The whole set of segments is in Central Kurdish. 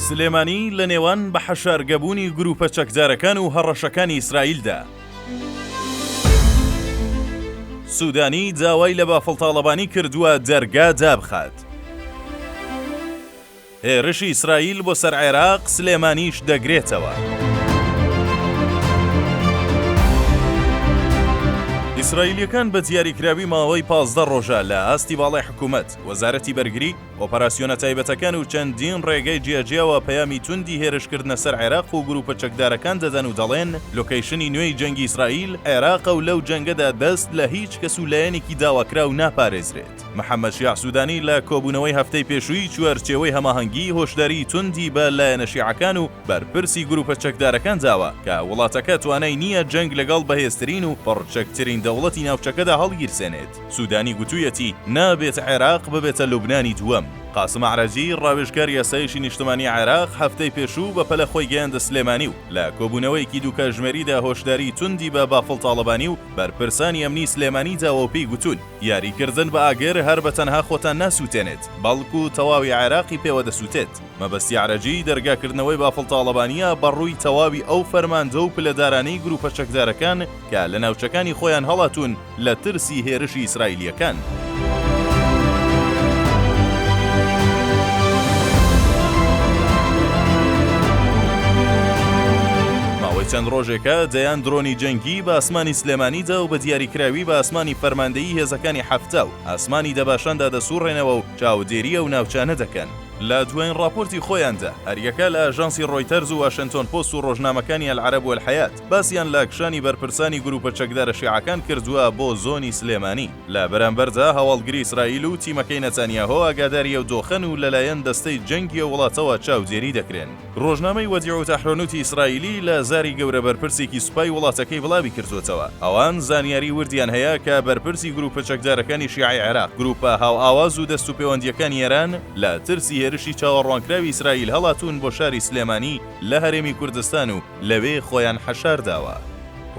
سلێمانی لە نێوان بە حەشارگەبوونی گروپە چەکدارەکان و هەڕەشەکانی ئیسرائیلدا. سوودانی داوای لە بافڵتاڵەبانی کردووە دەرگا دابخات. هێرشی ئیسرائیل بۆ سەر عێراق، سلێمانیش دەگرێتەوە. ئیسرائیلیەکان بە دیاریکراوی ماوەی 15 ڕۆژە لە ئاستی باڵای حکوومەت، وەزارەتی بەرگری، ئۆپەراسیۆنە تایبەتەکان و چەندین ڕێگەی جیاجیاوە پەیامی توندی هێرشکردنە سەر عێراق و گروپە چەکدارەکان دەدەن و دەڵێن لۆکەیشنی نوێی جەنگی ئیسرائیل عێراقە و لەو جەنگەدا دەست لە هیچ کەس و لایەنێکی داواکراو ناپارێزرێت. محەممەد شیع سوودانی لە کۆبوونەوەی هەفتەی پێشووی چوەرچێوەی هەماهەنگی هۆشداری توندی بە لایەنە شیعەکان و بەرپرسی گروپە چەکدارەکان داوە کە وڵاتەکە توانای نییە جەنگ لەگەڵ بەهێزترین و پڕچەکترین دەوڵەتی ناوچەکەدا هەڵگیرسێنێت. سوودانی گوتوویەتی نابێت عێراق ببێتە لوبنانی دووەم. قاسم عەرەجی ڕاوێژگار یاسایشی نیشتمانی عێراق هەفتەی پێشوو بە پەلە خۆی گەیاندە سلێمانی و لە کۆبوونەوەیەکی دوو کاتژمێریدا هۆشداری توندی بە بافڵتاڵەبانی و بەرپرسانی ئەمنی سلێمانی داوە و پێی گوتون یاریکردن بە ئاگر هەر بە تەنها خۆتان ناسووتێنێت، بەڵکو تەواوی عێراقی پێوە دەسووتێت. مەبەستی عەرەجی دەرگاکردنەوەی بافڵتاڵەبانیە بەڕووی تەواوی ئەو فەرماندە و پلەدارانەی گروپە چەکدارەکان کە لە ناوچەکانی خۆیان هەڵاتون لە ترسی هێرشی ئیسرائیلیەکان. چەند ڕۆژێکە دەیان درۆنی جەنگی بە ئاسمانی سلێمانیدا و بە دیاریکراوی بە ئاسمانی فەرماندەیی هێزەکانی هەفتە و ئاسمانی دەباشاندا دەسوڕێنەوە و چاودێریە و ناوچانە دەکەن. لە دوایین راپۆرتی خۆیاندا هەریەکە لە ئاژانسی ڕۆیتەرز و واشنتۆن پۆست و ڕۆژنامەکانی ئەلعەرەب وەلحەیات باسییان لە کشانی بەرپرسانی گروپە چەکدارە شیعەکان کردووە بۆ زۆنی سلێمانی. لە بەرامبەردا هەواڵگری ئیسرائیل و تیمەکەی نەتانیاهۆ ئاگاداریە و دۆخەن و لەلایەن دەستەی جەنگی وڵاتەوە چاودێری دەکرێن. ڕۆژنامەی وەدیع و تەحرەنوتی ئیسرائیلی لە زاری گەورە بەرپرسێکی سوپای وڵاتەکەی بڵاوی کردوتەوە. ئەوان زانیاری وردیان هەیە کە بەرپرسی گروپە چەکدارەکانی شیعی عێراق، گروپە هاوئاواز و دەست و پەیوەندیەکانی ئێران لە ترسی هێرشی چاوەڕوانکراوی ئیسرائیل هەڵاتون بۆ شاری سلێمانی لە هەرێمی کوردستان و لەوێ خۆیان حەشار داوە.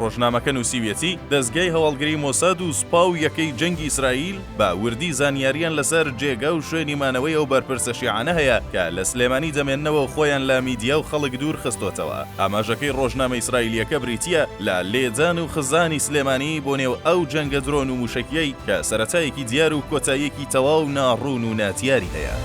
ڕۆژنامەکە نووسیویەتی دەستگای هەواڵگری مۆساد و سوپا و یەکەی جەنگی ئیسرائیل بە وردی زانیاریان لەسەر جێگا و شوێنی مانەوەی ئەو بەرپرسە شیعانە هەیە کە لە سلێمانی دەمێننەوە و خۆیان لە میدیا و خەڵک دوور خستۆتەوە. ئاماژەکەی ڕۆژنامە ئیسرائیلیەکە بریتیە لە لێدان و خزانی سلێمانی بۆ نێو ئەو جەنگە درۆن و موشکیەی کە سەرەتایەکی دیار و کۆتاییەکی تەواو ناڕوون و ناتیاری هەیە.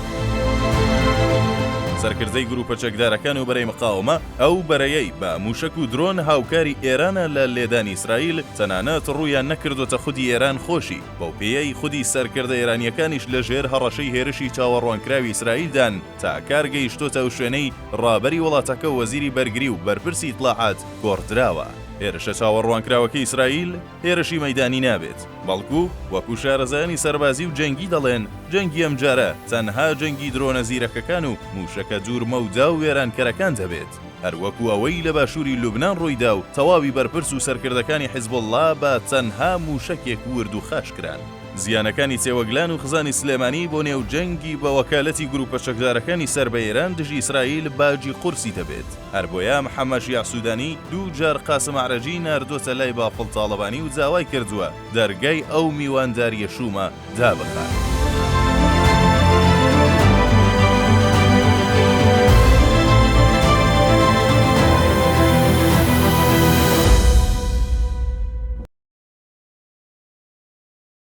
سەرکردەی گروپە چەکدارەکان و بەرەی مقاومە ئەو بەرەیەی بە موشک و درۆن هاوکاری ئێرانە لە لێدانی ئیسرائیل، تەنانەت ڕوویان نەکردوتە خودی ئێران خۆشی، بەو پێیەی خودی سەرکردە ئێرانیەکانیش لە ژێر هەڕەشەی هێرشی چاوەڕوانکراوی ئیسرائیلدان تا کار گەیشتۆتە ئەو شوێنەی ڕابەری وڵاتەکە و وەزیری بەرگری و بەرپرسی ئیتلاعات گۆڕدراوە. هێرشە چاوەڕوانکراوەکەی ئیسرائیل هێرشی مەیدانی نابێت، بەڵکو وەکو شارەزایانی سەربازی و جەنگی دەڵێن جەنگی ئەم جارە تەنها جەنگی درۆنە زیرەکەکان و موشەکە دوورمە و دا و وێرانکەرەکان دەبێت، هەروەکو ئەوەی لە باشووری لوبنان ڕوویدا و تەواوی بەرپرس و سەرکردەکانی حیزبوڵڵا بە تەنها موشەکێک ورد و خاش کران. زیانەکانی تێوەگلان و خزانی سلێمانی بۆ نێو جەنگی بە وەکالەتی گروپە چەکدارەکانی سەر بە ئێران دژی ئیسرائیل باجی قورسی دەبێت. هەر بۆیە محەممەد شیع سوودانی دوو جار قاسم عەرەجی ناردۆتە لای بافڵتاڵەبانی و داوای کردووە دەرگای ئەو میوانداریە شومە دابخات.